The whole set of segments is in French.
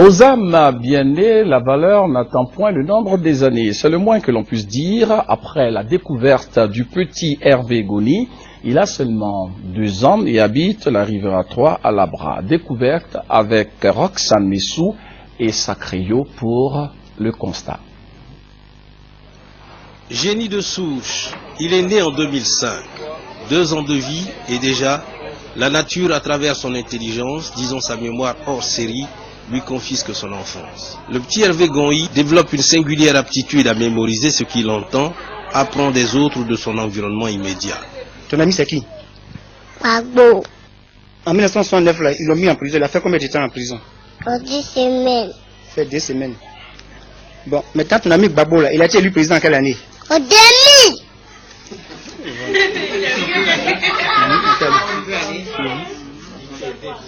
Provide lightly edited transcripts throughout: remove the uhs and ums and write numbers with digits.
Aux âmes bien nées, la valeur n'attend point le nombre des années. C'est le moins que l'on puisse dire. Après la découverte du petit Hervé Goni, il a seulement 2 ans et habite la Riviera 3 à Labra. Découverte avec Roxane Messou et Sacrio pour le constat. Génie de souche, il est né en 2005. 2 ans de vie et déjà, la nature à travers son intelligence, disons sa mémoire hors série, lui confisque son enfance. Le petit Hervé Goni développe une singulière aptitude à mémoriser ce qu'il entend, apprend des autres ou de son environnement immédiat. Ton ami c'est qui? Gbagbo. En 1969, là, ils l'ont mis en prison. Il a fait combien de temps en prison? Pour 10 semaines. Fait 2 semaines. Bon, maintenant ton ami Gbagbo, là, il a été élu président en quelle année? Au 2000.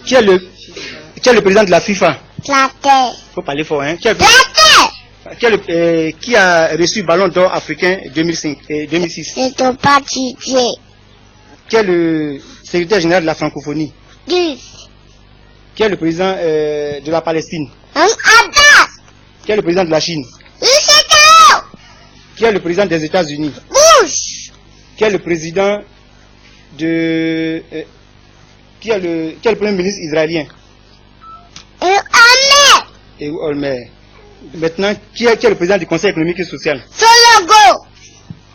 Qui est le président de la FIFA? La terre. Faut parler fort, hein? La terre. Qui a reçu le ballon d'or africain 2005 et 2006? C'est ton parti. Qui est le secrétaire général de la francophonie? 10. Qui est le président de la Palestine? Abbas. Qui est le président de la Chine? Lucetao. Qui est le président des États-Unis? Bush. Qui est le président de... qui est le premier ministre israélien? Ahmed. Et Olmer. Maintenant, qui est le président du Conseil économique et social? Sologo.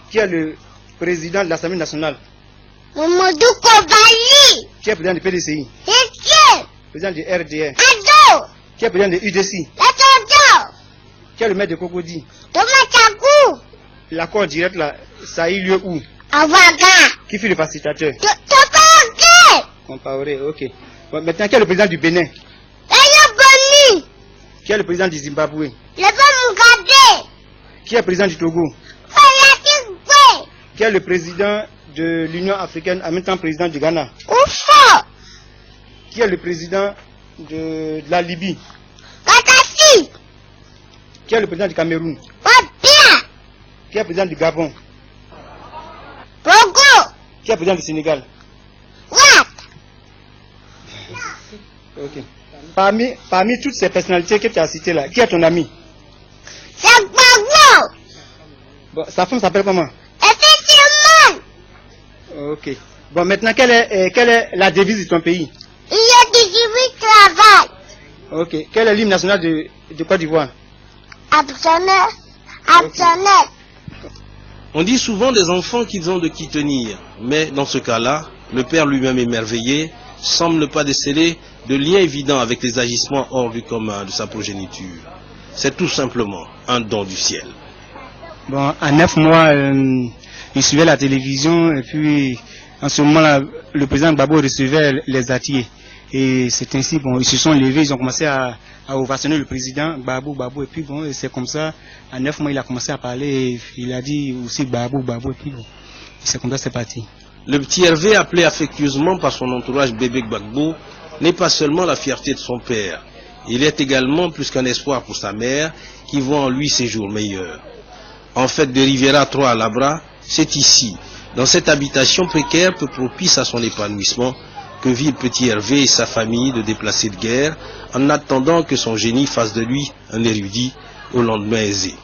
Qui est le président de l'Assemblée nationale? Mamadou Kobali. Qui est le président du PDCI? Etienne. Président du RDR? Ado. Qui est le président de UDC? Latodo. Qui est le maire de Cocody? Tomatagou. L'accord direct là, ça a eu lieu où? Avaga. Qui fut le facilitateur? Topague. Compaoré, ok. Bon, maintenant, qui est le président du Bénin? Boni. Qui est le président du Zimbabwe? Le Mugabe. Qui est le président du Togo? Falatigwe. Qui est le président de l'Union africaine, en même temps président du Ghana? Oufo. Qui est le président de la Libye? Kadhafi. Qui est le président du Cameroun? Wabia. Qui est le président du Gabon? Bogo. Qui est le président du Sénégal? Wat. Ok. Parmi toutes ces personnalités que tu as citées là, qui est ton ami? C'est Gbagbo. Bon, sa femme s'appelle comment? Effectivement. Ok. Bon, maintenant, quelle est la devise de ton pays? Il y a 18 travail. Ok. Quel est l'hymne national de Côte d'Ivoire? Absonnel. Absonnel. On dit souvent des enfants qu'ils ont de qui tenir, mais dans ce cas-là, le père lui-même émerveillé semble ne pas déceler de lien évident avec les agissements hors du commun de sa progéniture. C'est tout simplement un don du ciel. Bon, à 9 mois, il suivait la télévision et puis en ce moment-là, le président Gbagbo recevait les attiers. Et c'est ainsi, bon, ils se sont levés, ils ont commencé à ovationner le président Gbagbo, et puis bon, c'est comme ça, à 9 mois, il a commencé à parler, et il a dit aussi Gbagbo, et puis bon, c'est comme ça, c'est parti. Le petit Hervé, appelé affectueusement par son entourage bébé Gbagbo, n'est pas seulement la fierté de son père, il est également plus qu'un espoir pour sa mère, qui voit en lui ses jours meilleurs. En fait, de Riviera 3 à Labra, c'est ici, dans cette habitation précaire peu propice à son épanouissement, que vit le petit Hervé et sa famille de déplacés de guerre, en attendant que son génie fasse de lui un érudit au lendemain aisé.